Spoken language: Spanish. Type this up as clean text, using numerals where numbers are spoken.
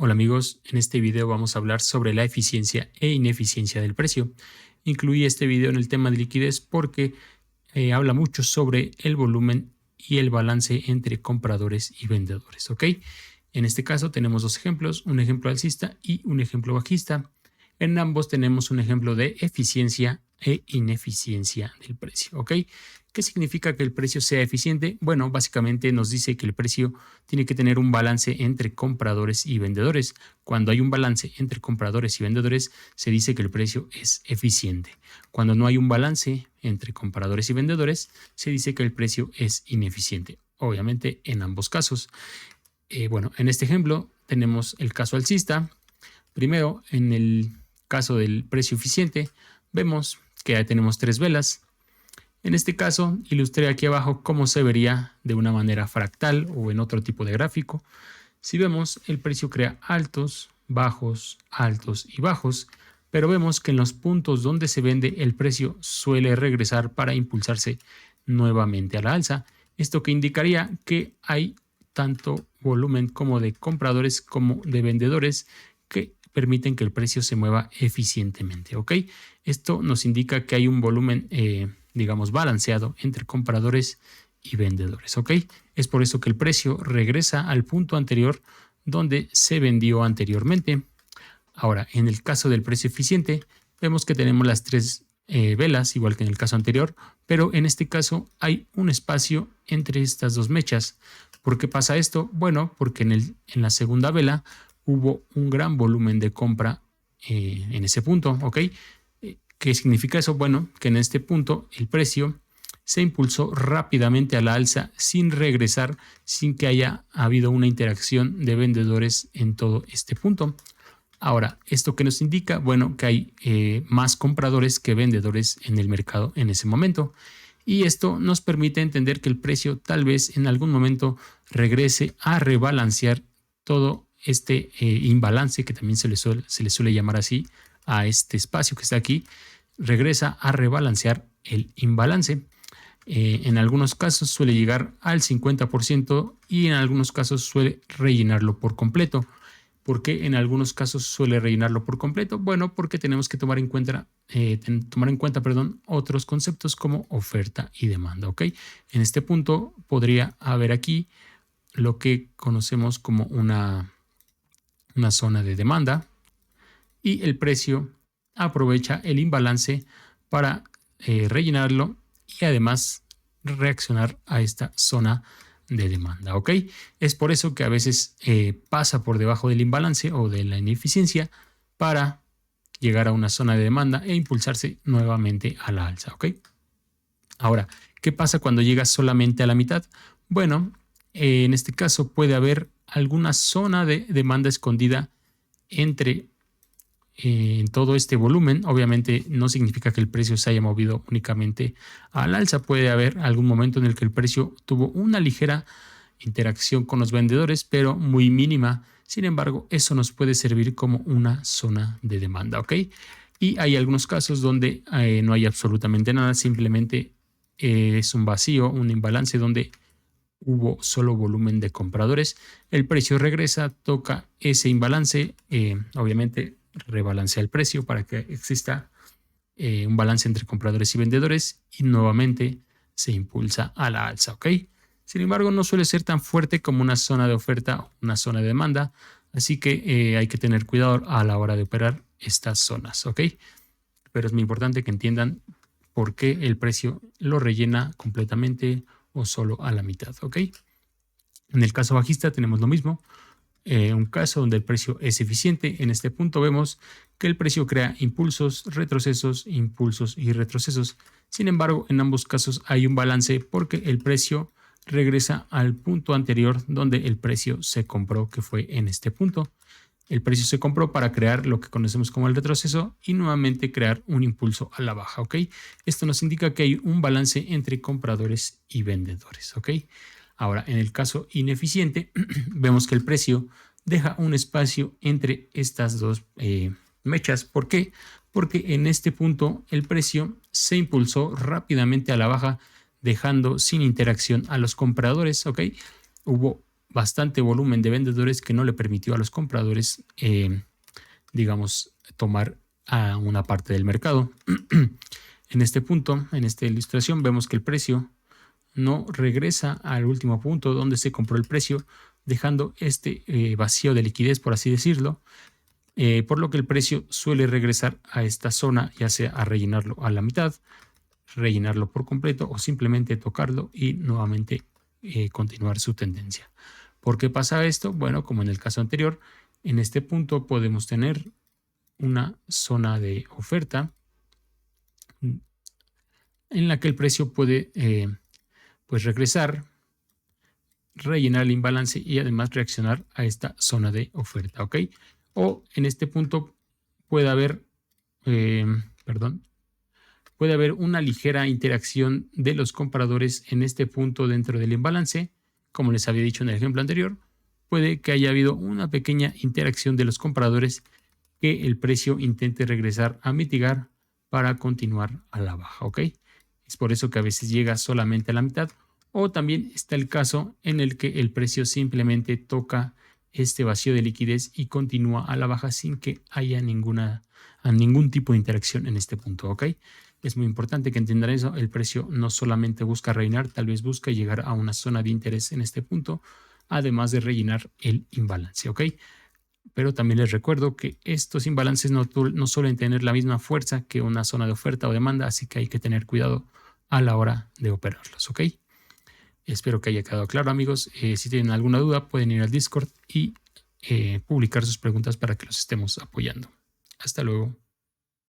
Hola amigos, en este video vamos a hablar sobre la eficiencia e ineficiencia del precio. Incluí este video en el tema de liquidez porque habla mucho sobre el volumen y el balance entre compradores y vendedores, ¿ok? En este caso tenemos dos ejemplos, un ejemplo alcista y un ejemplo bajista. En ambos tenemos un ejemplo de eficiencia e ineficiencia del precio, ¿ok? ¿Qué significa que el precio sea eficiente? Bueno, básicamente nos dice que el precio tiene que tener un balance entre compradores y vendedores. Cuando hay un balance entre compradores y vendedores, se dice que el precio es eficiente. Cuando no hay un balance entre compradores y vendedores, se dice que el precio es ineficiente. Obviamente, en ambos casos. Bueno, en este ejemplo tenemos el caso alcista. Primero, en el caso del precio eficiente, vemos que ya tenemos tres velas. En este caso, ilustré aquí abajo cómo se vería de una manera fractal o en otro tipo de gráfico. Si vemos, el precio crea altos, bajos y bajos, pero vemos que en los puntos donde se vende el precio suele regresar para impulsarse nuevamente a la alza. Esto que indicaría que hay tanto volumen como de compradores como de vendedores que permiten que el precio se mueva eficientemente, ¿ok? Esto nos indica que hay un volumen, digamos, balanceado entre compradores y vendedores, ¿ok? Es por eso que el precio regresa al punto anterior donde se vendió anteriormente. Ahora, en el caso del precio eficiente, vemos que tenemos las tres velas, igual que en el caso anterior, pero en este caso hay un espacio entre estas dos mechas. ¿Por qué pasa esto? Bueno, porque en la segunda vela hubo un gran volumen de compra en ese punto, ¿ok? ¿Qué significa eso? Bueno, que en este punto el precio se impulsó rápidamente a la alza sin regresar, sin que haya habido una interacción de vendedores en todo este punto. Ahora, ¿esto qué nos indica? Bueno, que hay más compradores que vendedores en el mercado en ese momento. Y esto nos permite entender que el precio tal vez en algún momento regrese a rebalancear todo este imbalance, que también se le suele llamar así a este espacio que está aquí, regresa a rebalancear el imbalance. En algunos casos suele llegar al 50% y en algunos casos suele rellenarlo por completo. ¿Por qué en algunos casos suele rellenarlo por completo? Bueno, porque tenemos que tomar en cuenta, otros conceptos como oferta y demanda, ¿ok? En este punto podría haber aquí lo que conocemos como una zona de demanda y el precio aprovecha el imbalance para rellenarlo y además reaccionar a esta zona de demanda, ¿ok? Es por eso que a veces pasa por debajo del imbalance o de la ineficiencia para llegar a una zona de demanda e impulsarse nuevamente a la alza, ¿ok? Ahora, ¿qué pasa cuando llega solamente a la mitad? Bueno, en este caso puede haber alguna zona de demanda escondida entre en todo este volumen. Obviamente no significa que el precio se haya movido únicamente al alza. Puede haber algún momento en el que el precio tuvo una ligera interacción con los vendedores, pero muy mínima. Sin embargo, eso nos puede servir como una zona de demanda, ¿ok? Y hay algunos casos donde no hay absolutamente nada, simplemente es un vacío, un imbalance donde hubo solo volumen de compradores. El precio regresa, toca ese imbalance, obviamente rebalancea el precio para que exista un balance entre compradores y vendedores y nuevamente se impulsa a la alza, ¿ok? Sin embargo, no suele ser tan fuerte como una zona de oferta o una zona de demanda, así que hay que tener cuidado a la hora de operar estas zonas, ¿ok? Pero es muy importante que entiendan por qué el precio lo rellena completamente o solo a la mitad, ¿ok? En el caso bajista tenemos lo mismo. Un caso donde el precio es eficiente. En este punto vemos que el precio crea impulsos, impulsos y retrocesos. Sin embargo, en ambos casos hay un balance porque el precio regresa al punto anterior donde el precio se compró, que fue en este punto. El precio se compró para crear lo que conocemos como el retroceso y nuevamente crear un impulso a la baja, ¿ok? Esto nos indica que hay un balance entre compradores y vendedores, ¿ok? Ahora, en el caso ineficiente, vemos que el precio deja un espacio entre estas dos mechas. ¿Por qué? Porque en este punto el precio se impulsó rápidamente a la baja, dejando sin interacción a los compradores, ¿ok? Hubo bastante volumen de vendedores que no le permitió a los compradores, digamos, tomar a una parte del mercado. En este punto, en esta ilustración, vemos que el precio no regresa al último punto donde se compró el precio, dejando este vacío de liquidez, por así decirlo, por lo que el precio suele regresar a esta zona, ya sea a rellenarlo a la mitad, rellenarlo por completo o simplemente tocarlo y nuevamente continuar su tendencia. ¿Por qué pasa esto? Bueno, como en el caso anterior, en este punto podemos tener una zona de oferta en la que el precio puede pues regresar, rellenar el imbalance y además reaccionar a esta zona de oferta, ¿ok? O en este punto puede haber, puede haber una ligera interacción de los compradores en este punto dentro del imbalance. Como les había dicho en el ejemplo anterior, puede que haya habido una pequeña interacción de los compradores que el precio intente regresar a mitigar para continuar a la baja, ¿ok? Es por eso que a veces llega solamente a la mitad, o también está el caso en el que el precio simplemente toca este vacío de liquidez y continúa a la baja sin que haya ningún tipo de interacción en este punto, ¿ok? Es muy importante que entiendan eso. El precio no solamente busca rellenar, tal vez busca llegar a una zona de interés en este punto, además de rellenar el imbalance, ¿ok? Pero también les recuerdo que estos imbalances no suelen tener la misma fuerza que una zona de oferta o demanda, así que hay que tener cuidado a la hora de operarlos, ¿ok? Espero que haya quedado claro, amigos. Si tienen alguna duda, pueden ir al Discord y publicar sus preguntas para que los estemos apoyando. Hasta luego.